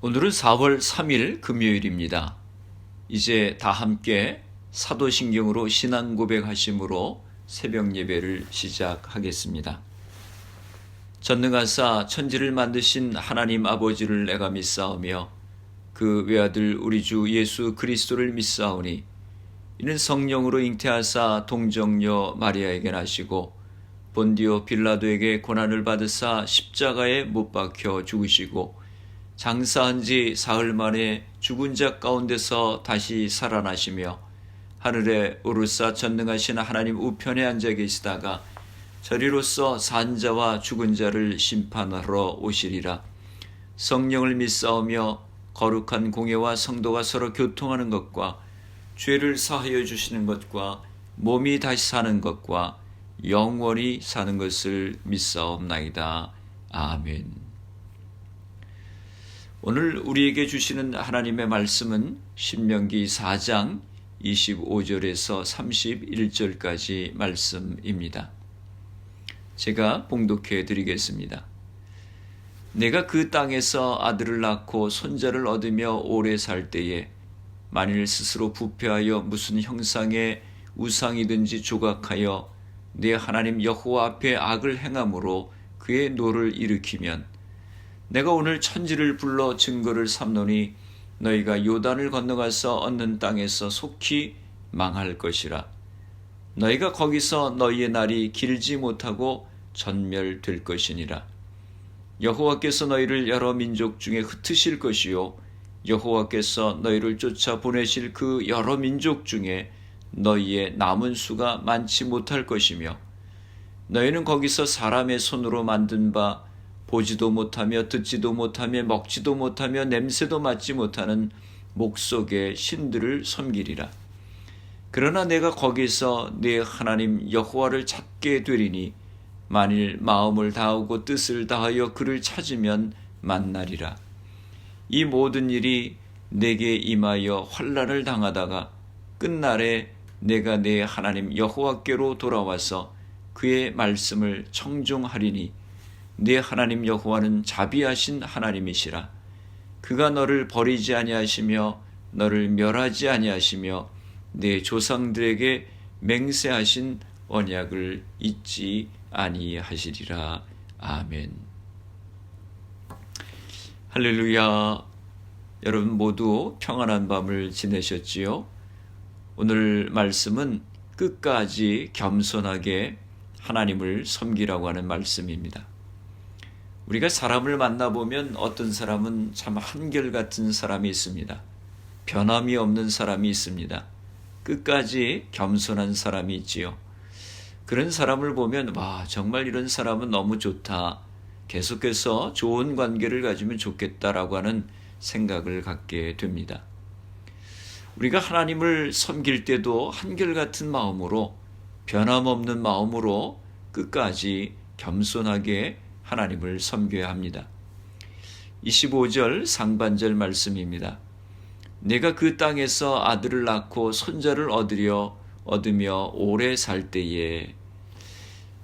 오늘은 4월 3일 금요일입니다. 이제 다 함께 사도신경으로 신앙 고백하심으로 새벽 예배를 시작하겠습니다. 전능하사 천지를 만드신 하나님 아버지를 내가 믿사오며 그 외아들 우리 주 예수 그리스도를 믿사오니 이는 성령으로 잉태하사 동정녀 마리아에게 나시고 본디오 빌라도에게 고난을 받으사 십자가에 못 박혀 죽으시고 장사한 지 사흘 만에 죽은 자 가운데서 다시 살아나시며 하늘에 오르사 전능하신 하나님 우편에 앉아 계시다가 저리로서 산 자와 죽은 자를 심판하러 오시리라. 성령을 믿사오며 거룩한 공예와 성도가 서로 교통하는 것과 죄를 사하여 주시는 것과 몸이 다시 사는 것과 영원히 사는 것을 믿사옵나이다. 아멘. 오늘 우리에게 주시는 하나님의 말씀은 신명기 4장 25절에서 31절까지 말씀입니다. 제가 봉독해 드리겠습니다. 내가 그 땅에서 아들을 낳고 손자를 얻으며 오래 살 때에 만일 스스로 부패하여 무슨 형상의 우상이든지 조각하여 내 하나님 여호와 앞에 악을 행함으로 그의 노를 일으키면 내가 오늘 천지를 불러 증거를 삼노니 너희가 요단을 건너가서 얻는 땅에서 속히 망할 것이라. 너희가 거기서 너희의 날이 길지 못하고 전멸될 것이니라. 여호와께서 너희를 여러 민족 중에 흩으실 것이요 여호와께서 너희를 쫓아 보내실 그 여러 민족 중에 너희의 남은 수가 많지 못할 것이며 너희는 거기서 사람의 손으로 만든 바 보지도 못하며 듣지도 못하며 먹지도 못하며 냄새도 맡지 못하는 목속의 신들을 섬기리라. 그러나 내가 거기서 네 하나님 여호와를 찾게 되리니 만일 마음을 다하고 뜻을 다하여 그를 찾으면 만나리라. 이 모든 일이 내게 임하여 환난을 당하다가 끝날에 내가 내 하나님 여호와께로 돌아와서 그의 말씀을 청종하리니 네 하나님 여호와는 자비하신 하나님이시라. 그가 너를 버리지 아니하시며 너를 멸하지 아니하시며 네 조상들에게 맹세하신 언약을 잊지 아니하시리라. 아멘. 할렐루야. 여러분 모두 평안한 밤을 지내셨지요? 오늘 말씀은 끝까지 겸손하게 하나님을 섬기라고 하는 말씀입니다. 우리가 사람을 만나보면 어떤 사람은 참 한결같은 사람이 있습니다. 변함이 없는 사람이 있습니다. 끝까지 겸손한 사람이 있지요. 그런 사람을 보면 정말 이런 사람은 너무 좋다. 계속해서 좋은 관계를 가지면 좋겠다라고 하는 생각을 갖게 됩니다. 우리가 하나님을 섬길 때도 한결같은 마음으로 변함없는 마음으로 끝까지 겸손하게 하나님을 섬겨야 합니다. 25절 상반절 말씀입니다. 내가 그 땅에서 아들을 낳고 손자를 얻으며 오래 살 때에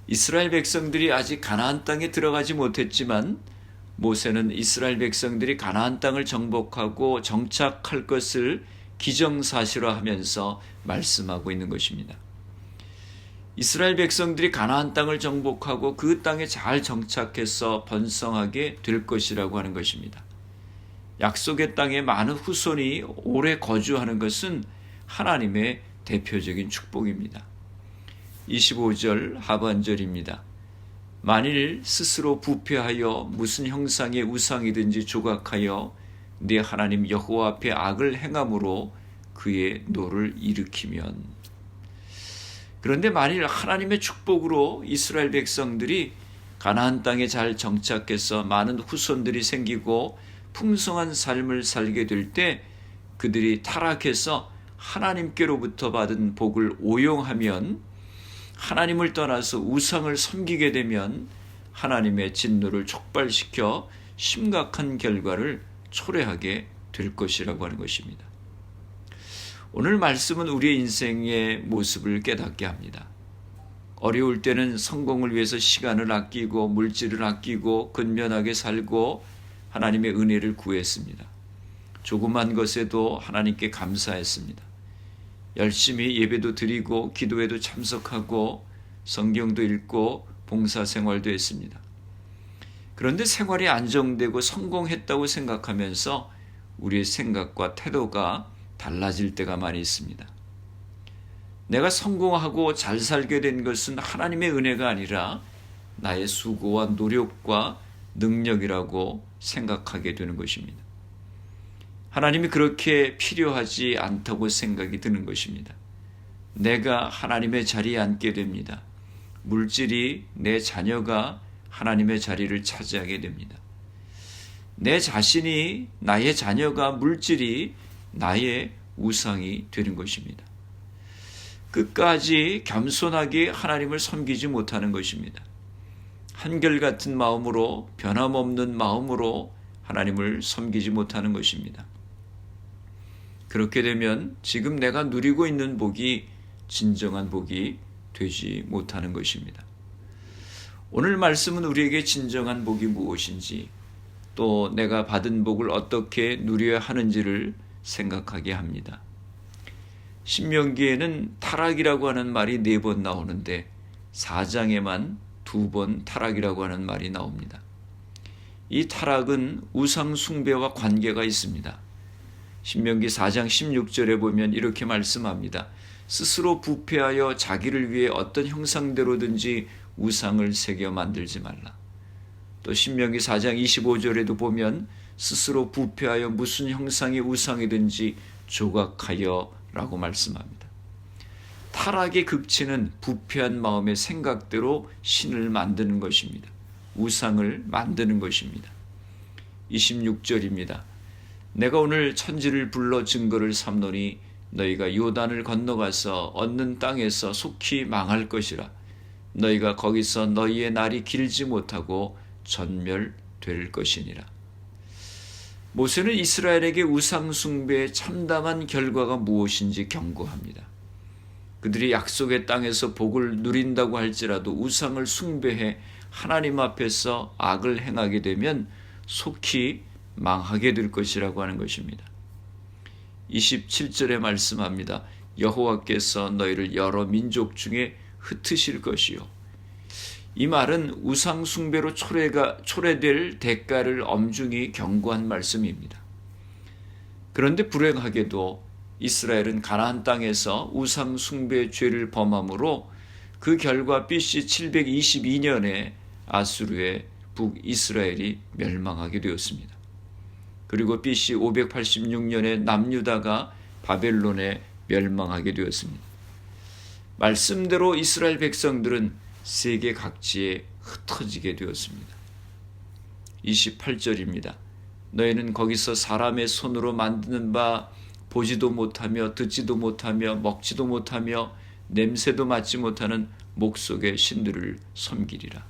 이스라엘 백성들이 아직 가나안 땅에 들어가지 못했지만 모세는 이스라엘 백성들이 가나안 땅을 정복하고 정착할 것을 기정사실화하면서 말씀하고 있는 것입니다. 이스라엘 백성들이 가나안 땅을 정복하고 그 땅에 잘 정착해서 번성하게 될 것이라고 하는 것입니다. 약속의 땅에 많은 후손이 오래 거주하는 것은 하나님의 대표적인 축복입니다. 25절 하반절입니다. 만일 스스로 부패하여 무슨 형상의 우상이든지 조각하여 네 하나님 여호와 앞에 악을 행함으로 그의 노를 일으키면, 그런데 만일 하나님의 축복으로 이스라엘 백성들이 가나안 땅에 잘 정착해서 많은 후손들이 생기고 풍성한 삶을 살게 될 때 그들이 타락해서 하나님께로부터 받은 복을 오용하면, 하나님을 떠나서 우상을 섬기게 되면 하나님의 진노를 촉발시켜 심각한 결과를 초래하게 될 것이라고 하는 것입니다. 오늘 말씀은 우리의 인생의 모습을 깨닫게 합니다. 어려울 때는 성공을 위해서 시간을 아끼고 물질을 아끼고 근면하게 살고 하나님의 은혜를 구했습니다. 조그만 것에도 하나님께 감사했습니다. 열심히 예배도 드리고 기도에도 참석하고 성경도 읽고 봉사생활도 했습니다. 그런데 생활이 안정되고 성공했다고 생각하면서 우리의 생각과 태도가 달라질 때가 많이 있습니다. 내가 성공하고 잘 살게 된 것은 하나님의 은혜가 아니라 나의 수고와 노력과 능력이라고 생각하게 되는 것입니다. 하나님이 그렇게 필요하지 않다고 생각이 드는 것입니다. 내가 하나님의 자리에 앉게 됩니다. 물질이 내 자녀가 하나님의 자리를 차지하게 됩니다. 내 자신이 나의 자녀가 물질이 나의 우상이 되는 것입니다. 끝까지 겸손하게 하나님을 섬기지 못하는 것입니다. 한결같은 마음으로 변함없는 마음으로 하나님을 섬기지 못하는 것입니다. 그렇게 되면 지금 내가 누리고 있는 복이 진정한 복이 되지 못하는 것입니다. 오늘 말씀은 우리에게 진정한 복이 무엇인지 또 내가 받은 복을 어떻게 누려야 하는지를 생각하게 합니다. 신명기에는 타락이라고 하는 말이 4번 나오는데 4장에만 2번 타락이라고 하는 말이 나옵니다. 이 타락은 우상 숭배와 관계가 있습니다. 신명기 4장 16절에 보면 이렇게 말씀합니다. 스스로 부패하여 자기를 위해 어떤 형상대로든지 우상을 새겨 만들지 말라. 또 신명기 4장 25절에도 보면 스스로 부패하여 무슨 형상의 우상이든지 조각하여 라고 말씀합니다. 타락의 극치는 부패한 마음의 생각대로 신을 만드는 것입니다. 우상을 만드는 것입니다. 26절입니다. 내가 오늘 천지를 불러 증거를 삼노니 너희가 요단을 건너가서 얻는 땅에서 속히 망할 것이라. 너희가 거기서 너희의 날이 길지 못하고 전멸될 것이니라. 모세는 이스라엘에게 우상 숭배의 참담한 결과가 무엇인지 경고합니다. 그들이 약속의 땅에서 복을 누린다고 할지라도 우상을 숭배해 하나님 앞에서 악을 행하게 되면 속히 망하게 될 것이라고 하는 것입니다. 27절에 말씀합니다. 여호와께서 너희를 여러 민족 중에 흩으실 것이요. 이 말은 우상 숭배로 초래될 대가를 엄중히 경고한 말씀입니다. 그런데 불행하게도 이스라엘은 가나안 땅에서 우상 숭배의 죄를 범함으로 그 결과 BC 722년에 아수르의 북이스라엘이 멸망하게 되었습니다. 그리고 BC 586년에 남유다가 바벨론에 멸망하게 되었습니다. 말씀대로 이스라엘 백성들은 세계 각지에 흩어지게 되었습니다. 28절입니다. 너희는 거기서 사람의 손으로 만드는 바 보지도 못하며 듣지도 못하며 먹지도 못하며 냄새도 맡지 못하는 목속의 신들을 섬기리라.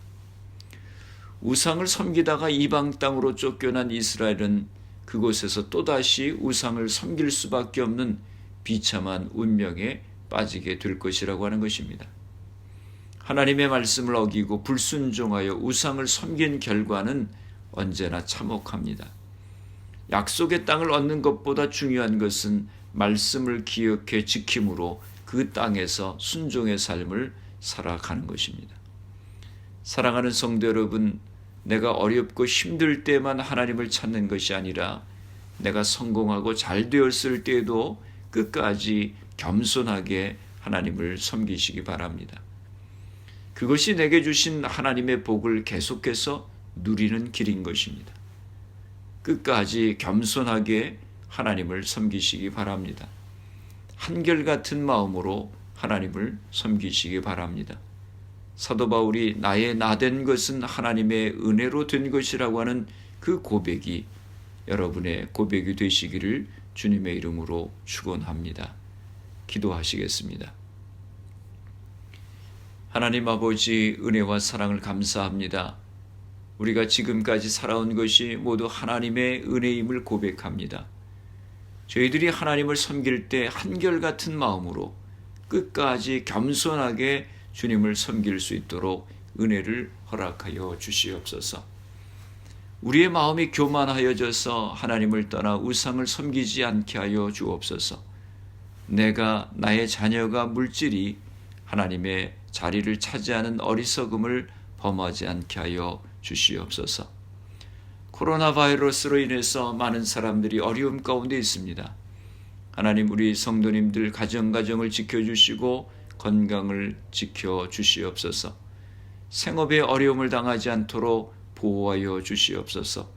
우상을 섬기다가 이방 땅으로 쫓겨난 이스라엘은 그곳에서 또다시 우상을 섬길 수밖에 없는 비참한 운명에 빠지게 될 것이라고 하는 것입니다. 하나님의 말씀을 어기고 불순종하여 우상을 섬긴 결과는 언제나 참혹합니다. 약속의 땅을 얻는 것보다 중요한 것은 말씀을 기억해 지킴으로 그 땅에서 순종의 삶을 살아가는 것입니다. 사랑하는 성도 여러분, 내가 어렵고 힘들 때만 하나님을 찾는 것이 아니라 내가 성공하고 잘 되었을 때에도 끝까지 겸손하게 하나님을 섬기시기 바랍니다. 그것이 내게 주신 하나님의 복을 계속해서 누리는 길인 것입니다. 끝까지 겸손하게 하나님을 섬기시기 바랍니다. 한결같은 마음으로 하나님을 섬기시기 바랍니다. 사도 바울이 나의 나된 것은 하나님의 은혜로 된 것이라고 하는 그 고백이 여러분의 고백이 되시기를 주님의 이름으로 축원합니다. 기도하시겠습니다. 하나님 아버지, 은혜와 사랑을 감사합니다. 우리가 지금까지 살아온 것이 모두 하나님의 은혜임을 고백합니다. 저희들이 하나님을 섬길 때 한결같은 마음으로 끝까지 겸손하게 주님을 섬길 수 있도록 은혜를 허락하여 주시옵소서. 우리의 마음이 교만하여져서 하나님을 떠나 우상을 섬기지 않게 하여 주옵소서. 내가 나의 자녀가 물질이 하나님의 자리를 차지하는 어리석음을 범하지 않게 하여 주시옵소서. 코로나 바이러스로 인해서 많은 사람들이 어려움 가운데 있습니다. 하나님, 우리 성도님들 가정을 지켜주시고 건강을 지켜주시옵소서. 생업에 어려움을 당하지 않도록 보호하여 주시옵소서.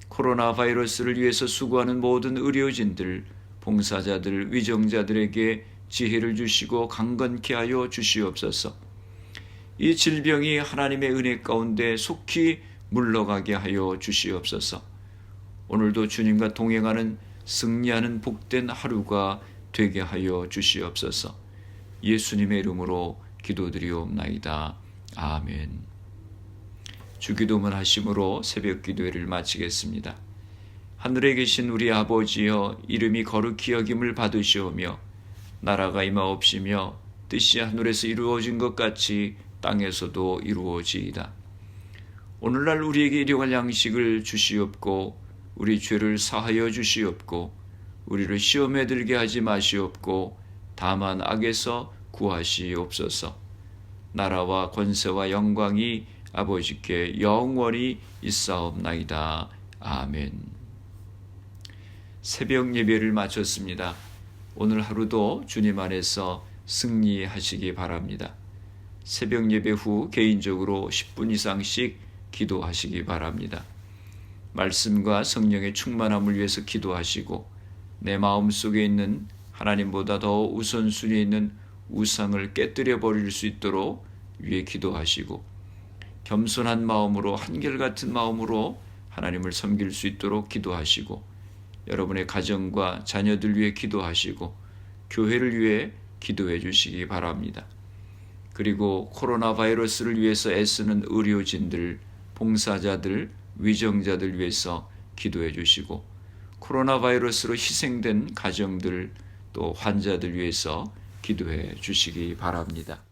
코로나 바이러스를 위해서 수고하는 모든 의료진들, 봉사자들, 위정자들에게 지혜를 주시고 강건케 하여 주시옵소서. 이 질병이 하나님의 은혜 가운데 속히 물러가게 하여 주시옵소서. 오늘도 주님과 동행하는 승리하는 복된 하루가 되게 하여 주시옵소서. 예수님의 이름으로 기도드리옵나이다. 아멘. 주기도문 하심으로 새벽 기도회를 마치겠습니다. 하늘에 계신 우리 아버지여, 이름이 거룩히 여김을 받으시오며 나라가 임하옵시며 뜻이 하늘에서 이루어진 것 같이 땅에서도 이루어지이다. 오늘날 우리에게 일용할 양식을 주시옵고 우리 죄를 사하여 주시옵고 우리를 시험에 들게 하지 마시옵고 다만 악에서 구하시옵소서. 나라와 권세와 영광이 아버지께 영원히 있사옵나이다. 아멘. 새벽 예배를 마쳤습니다. 오늘 하루도 주님 안에서 승리하시기 바랍니다. 새벽 예배 후 개인적으로 10분 이상씩 기도하시기 바랍니다. 말씀과 성령의 충만함을 위해서 기도하시고 내 마음속에 있는 하나님보다 더 우선순위에 있는 우상을 깨뜨려 버릴 수 있도록 위에 기도하시고 겸손한 마음으로 한결같은 마음으로 하나님을 섬길 수 있도록 기도하시고 여러분의 가정과 자녀들 위해 기도하시고 교회를 위해 기도해 주시기 바랍니다. 그리고 코로나 바이러스를 위해서 애쓰는 의료진들, 봉사자들, 위정자들 위해서 기도해 주시고 코로나 바이러스로 희생된 가정들 또 환자들 위해서 기도해 주시기 바랍니다.